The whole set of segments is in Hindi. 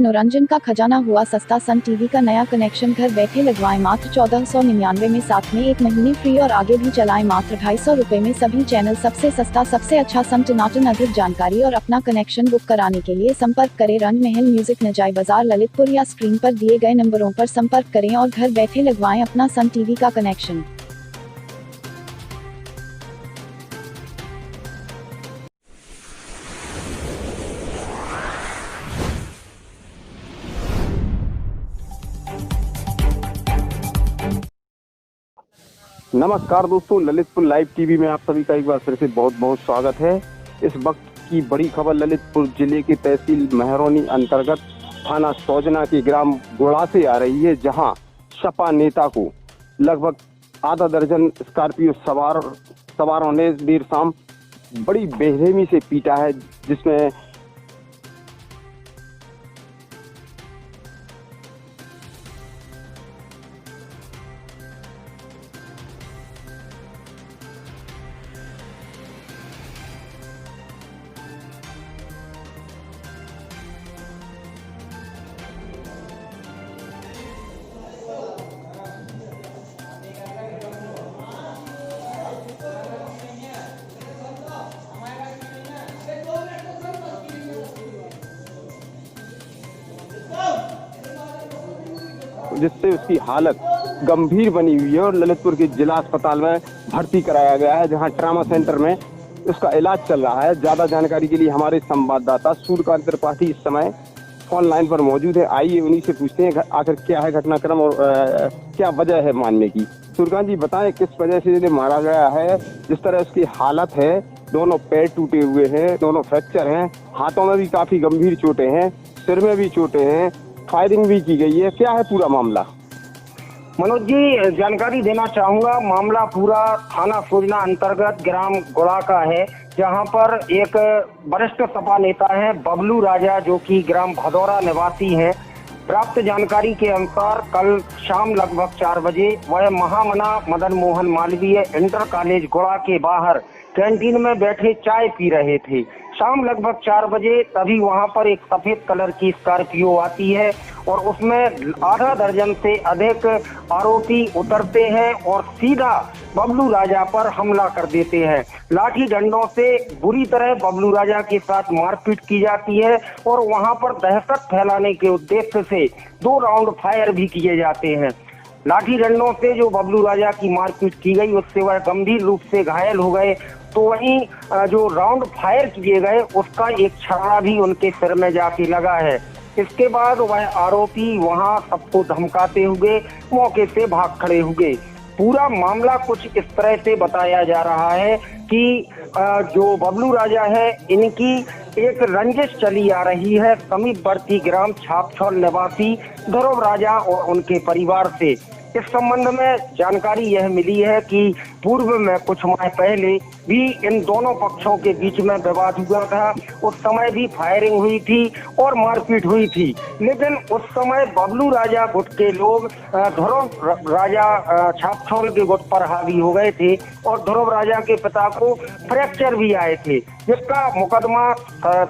मनोरंजन का खजाना हुआ सस्ता। सन टीवी का नया कनेक्शन घर बैठे लगवाएं मात्र 1499 में, साथ में 1 महीने फ्री और आगे भी चलाएं मात्र 250 रुपए में सभी चैनल। सबसे सस्ता सबसे अच्छा सन टनाटन। अधिक जानकारी और अपना कनेक्शन बुक कराने के लिए संपर्क करें रंग महल म्यूजिक, नजाई बाजार, ललितपुर या स्क्रीन पर दिए गए नंबरों पर संपर्क करें और घर बैठे लगवाएं अपना सन टीवी का कनेक्शन। नमस्कार दोस्तों, ललितपुर लाइव टीवी में आप सभी का एक बार फिर से बहुत बहुत स्वागत है। इस वक्त की बड़ी खबर ललितपुर जिले के तहसील महरौनी अंतर्गत थाना सौजना के ग्राम गोड़ा से आ रही है, जहां सपा नेता को लगभग आधा दर्जन स्कॉर्पियो सवारों ने देर शाम बड़ी बेरहमी से पीटा है, जिसमें जिससे उसकी हालत गंभीर बनी हुई है और ललितपुर के जिला अस्पताल में भर्ती कराया गया है, जहां ट्रामा सेंटर में उसका इलाज चल रहा है। ज्यादा जानकारी के लिए हमारे संवाददाता सूर्यकांत त्रिपाठी इस समय फोन लाइन पर मौजूद है। आइए उन्हीं से पूछते हैं आखिर क्या है घटनाक्रम और क्या वजह है मारने की। सूर्यकांत जी बताएं, किस वजह से इन्हें मारा गया है? जिस तरह उसकी हालत है, दोनों पैर टूटे हुए हैं, दोनों फ्रैक्चर हैं, हाथों में भी काफी गंभीर चोटें हैं, सिर में भी चोटें हैं, फायरिंग भी की गई है। क्या है पूरा मामला? मनोज जी, जानकारी देना चाहूंगा। मामला पूरा थाना सौजना अंतर्गत ग्राम गोड़ा का है, जहां पर एक वरिष्ठ सपा नेता है बबलू राजा, जो कि ग्राम भदौरा निवासी है। प्राप्त जानकारी के अनुसार कल शाम लगभग 4 बजे वह महामना मदन मोहन मालवीय इंटर कॉलेज गोड़ा के बाहर कैंटीन में बैठे चाय पी रहे थे। शाम लगभग 4 बजे तभी वहां पर एक सफेद कलर की स्कॉर्पियो आती है और उसमें आधा दर्जन से अधिक आरोपी उतरते हैं और सीधा बबलू राजा पर हमला कर देते हैं। लाठी डंडों से बुरी तरह बबलू राजा के साथ मारपीट की जाती है और वहां पर दहशत फैलाने के उद्देश्य से 2 राउंड फायर भी किए जाते हैं। लाठी डंडों से जो बबलू राजा की मारपीट की गई, उससे वह गंभीर रूप से घायल हो गए। तो वहीं जो राउंड फायर किए गए उसका एक छर्रा भी उनके सिर में जाके लगा है। इसके बाद वह आरोपी वहां सबको धमकाते हुए मौके से भाग खड़े हुए। पूरा मामला कुछ इस तरह से बताया जा रहा है कि जो बबलू राजा है, इनकी एक रंजिश चली आ रही है समीपवर्ती ग्राम छापछौल निवासी ध्रुव राजा और उनके परिवार से। इस संबंध में जानकारी यह मिली है कि पूर्व में कुछ माह पहले भी इन दोनों पक्षों के बीच में विवाद हुआ था। उस समय भी फायरिंग हुई थी और मारपीट हुई थी, लेकिन उस समय बबलू राजा गुट के लोग ध्रुव राजा छापछौल के गुट पर हावी हो गए थे और ध्रुव राजा के पिता को फ्रैक्चर भी आए थे, जिसका मुकदमा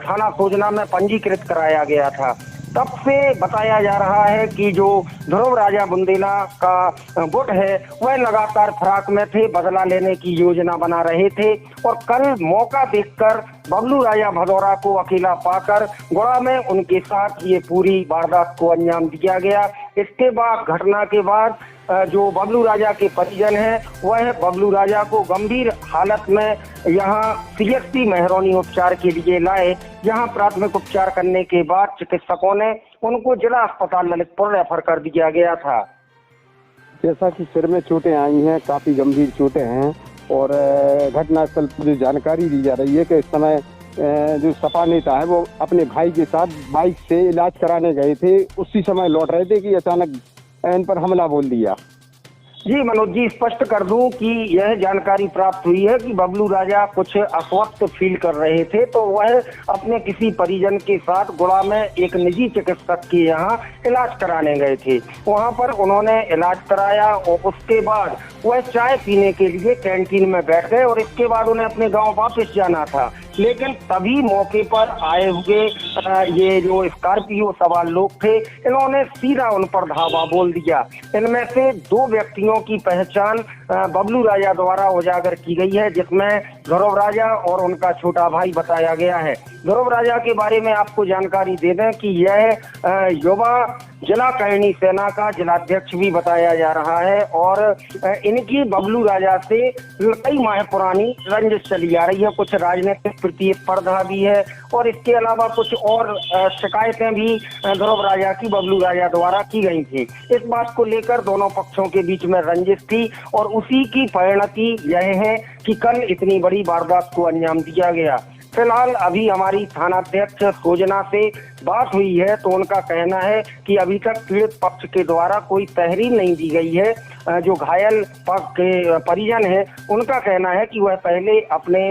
थाना सौजना में पंजीकृत कराया गया था। तब से बताया जा रहा है कि जो ध्रुव राजा बुंदेला का गुट है वह लगातार फराक में थे, बदला लेने की योजना बना रहे थे और कल मौका देखकर बबलू राजा भदौरा को अकेला पाकर गोड़ा में उनके साथ ये पूरी वारदात को अंजाम दिया गया। इसके बाद घटना के बाद जो बबलू राजा के परिजन हैं वह बबलू राजा को गंभीर हालत में यहाँ CHC महरौनी उपचार के लिए लाए, जहाँ प्राथमिक उपचार करने के बाद चिकित्सकों ने उनको जिला अस्पताल ललितपुर रेफर कर दिया गया था। जैसा कि सिर में चोटें आई हैं, काफी गंभीर चोटें हैं और घटनास्थल पर जो जानकारी दी जा रही है कि इस समय जो सपा नेता है वो अपने भाई के साथ बाइक से इलाज कराने गए थे, उसी समय लौट रहे थे कि अचानक इन पर हमला बोल दिया। जी मनोज जी, स्पष्ट कर दूं कि यह जानकारी प्राप्त हुई है कि बबलू राजा कुछ अस्वस्थ फील कर रहे थे, तो वह अपने किसी परिजन के साथ गोड़ा में एक निजी चिकित्सक के यहाँ इलाज कराने गए थे। वहां पर उन्होंने इलाज कराया और उसके बाद वह चाय पीने के लिए कैंटीन में बैठ गए और इसके बाद उन्हें अपने गांव वापस जाना था। लेकिन तभी मौके पर आए हुए ये जो स्कॉर्पियो सवार लोग थे, इन्होंने सीधा उन पर धावा बोल दिया। इनमें से 2 व्यक्तियों की पहचान बबलू राजा द्वारा उजागर की गई है, जिसमें ध्रुव राजा और उनका छोटा भाई बताया गया है। ध्रुव राजा के बारे में आपको जानकारी दे दें कि यह युवा जिला करणी सेना का जिलाध्यक्ष भी बताया जा रहा है और इनकी बबलू राजा से कई माह पुरानी रंजिश चली आ रही है। कुछ राजनीतिक प्रतिस्पर्धा भी है और इसके अलावा कुछ और शिकायतें भी ध्रुव राजा की बबलू राजा द्वारा की गई थी। इस बात को लेकर दोनों पक्षों के बीच में रंजिश थी और उसी की परिणति यह है कि कल इतनी बड़ी वारदात को अंजाम दिया गया। फिलहाल अभी हमारी थानाध्यक्ष सोजना से बात हुई है तो उनका कहना है कि अभी तक पीड़ित पक्ष के द्वारा कोई तहरीर नहीं दी गई है। जो घायल पक्ष के परिजन हैं उनका कहना है कि वह पहले अपने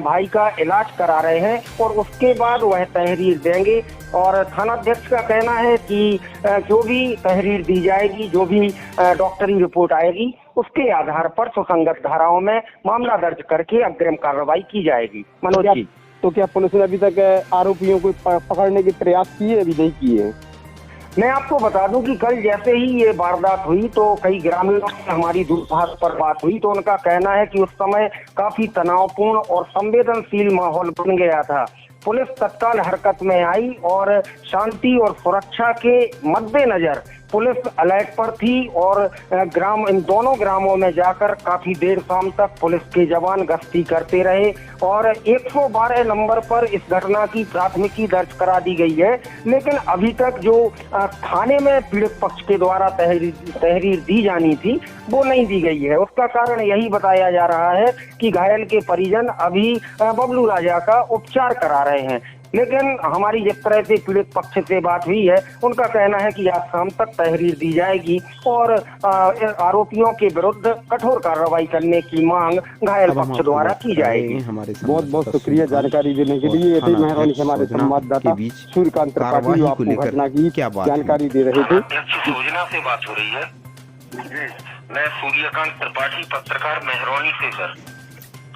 भाई का इलाज करा रहे हैं और उसके बाद वह तहरीर देंगे। और थानाध्यक्ष का कहना है कि जो भी तहरीर दी जाएगी, जो भी डॉक्टरी रिपोर्ट आएगी, उसके आधार पर सुसंगत धाराओं में मामला दर्ज करके अग्रिम कार्रवाई की जाएगी। मनोज जी, तो क्या पुलिस ने अभी तक आरोपियों को पकड़ने के प्रयास किए? अभी नहीं किए। मैं आपको बता दूं कि कल जैसे ही ये वारदात हुई तो कई ग्रामीणों से हमारी दूरभाष पर बात हुई तो उनका कहना है कि उस समय काफी तनावपूर्ण और संवेदनशील माहौल बन गया था। पुलिस तत्काल हरकत में आई और शांति और सुरक्षा के मद्देनजर पुलिस अलर्ट पर थी और इन दोनों ग्रामों में जाकर काफी देर शाम तक पुलिस के जवान गश्ती करते रहे और 112 नंबर पर इस घटना की प्राथमिकी दर्ज करा दी गई है। लेकिन अभी तक जो थाने में पीड़ित पक्ष के द्वारा तहरीर दी जानी थी वो नहीं दी गई है। उसका कारण यही बताया जा रहा है कि घायल के परिजन अभी बबलू राजा का उपचार करा रहे हैं। लेकिन हमारी जिस तरह से पीड़ित पक्ष से बात हुई है उनका कहना है कि आज शाम तक तहरीर दी जाएगी और आरोपियों के विरुद्ध कठोर कार्रवाई करने की मांग घायल पक्ष द्वारा की जाएगी। बहुत बहुत शुक्रिया जानकारी देने के लिए। मेहरबानी से हमारे संवाददाता सूर्यकांत त्रिपाठी जो आपको घटना की जानकारी दे रहे थे। योजना से बात हो रही है। मैं सूर्यकांत त्रिपाठी, पत्रकार, मेहरौनी से सर।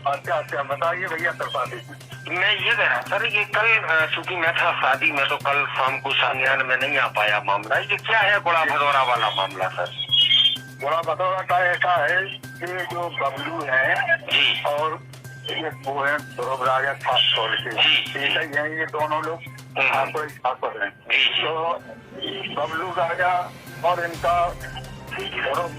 अच्छा बताइए भैया त्रिपाठी। मैं ये कह रहा सर, ये कल चूंकि मैं था शादी में तो कल शाम को संज्ञान में नहीं आ पाया मामला। ये क्या है गुड़ा भदौरा वाला मामला सर? गुड़ा भदौरा का ऐसा है कि जो बबलू है जी और ये वो है ध्रुव राजा खास तौर से जी, ये दोनों लोग आपको छात्र हैं। तो बबलू राजा और इनका ध्रुव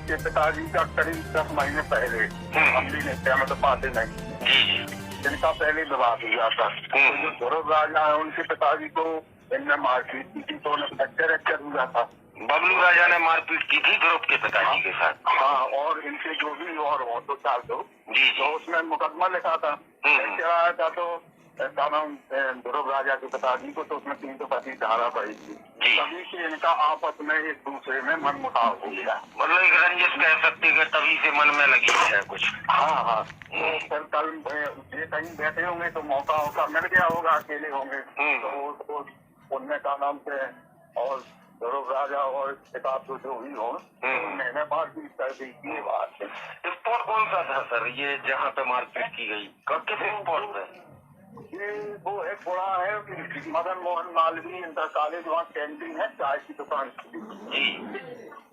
के पिताजी का करीब 10 महीने पहले हमने नहीं तो पाते नहीं, जिनका पहले विवाह हुआ था। तो जो ध्रुव राजा है उनके पिताजी को इनने मारपीट की थी तो उन्हें फ्रैक्चर हुआ था। बबलू राजा ने मारपीट की थी ध्रुव के पिताजी के साथ। हाँ, और इनके जो भी और हो तो चाल दो जी, तो उसमें मुकदमा लिखा था, फ्रैक्चर आया था तो ध्रुव राजा के पिताजी को, तो उसमें 325 धारा पड़ी थी। तभी से इनका आपस में एक दूसरे में मनमुटाव हो गया। मतलब एक रंजिश कह सकते हैं, तभी से मन में लगी है कुछ। हाँ, तो फिर कल ये कहीं बैठे होंगे तो मौका मिल गया होगा, अकेले होंगे तो उनने का नाम से और ध्रुव राजा और किताब जो भी हो मैंने मारपीट कर दी। ये बात है। स्पॉट कौन सा था सर ये जहाँ पे मारपीट की गई? किस स्पॉट पे? ये वो एक बड़ा है मदन मोहन मालवीय इंटर कॉलेज, वहाँ कैंटीन है, चाय की दुकान जी।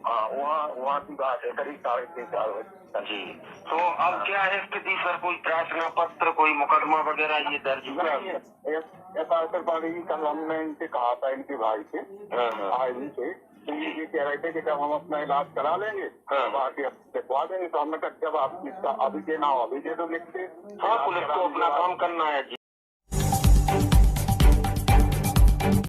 हाँ, वहाँ की बात है, करीब 4:30 बजे जी। तो अब क्या है स्थिति सर? कोई प्रार्थना पत्र, कोई मुकदमा वगैरह ये दर्ज हुआ है? कल हमने इनसे कहा था, इनके भाई से आईजी से, तो ये कह रहे थे कि जब हम अपना इलाज करा लेंगे बाकी दिखवा देंगे। तो हमने कहा जब आप अभी देना हो अभी दे दो लिख के। हाँ, पुलिस को अपना काम करना है जी।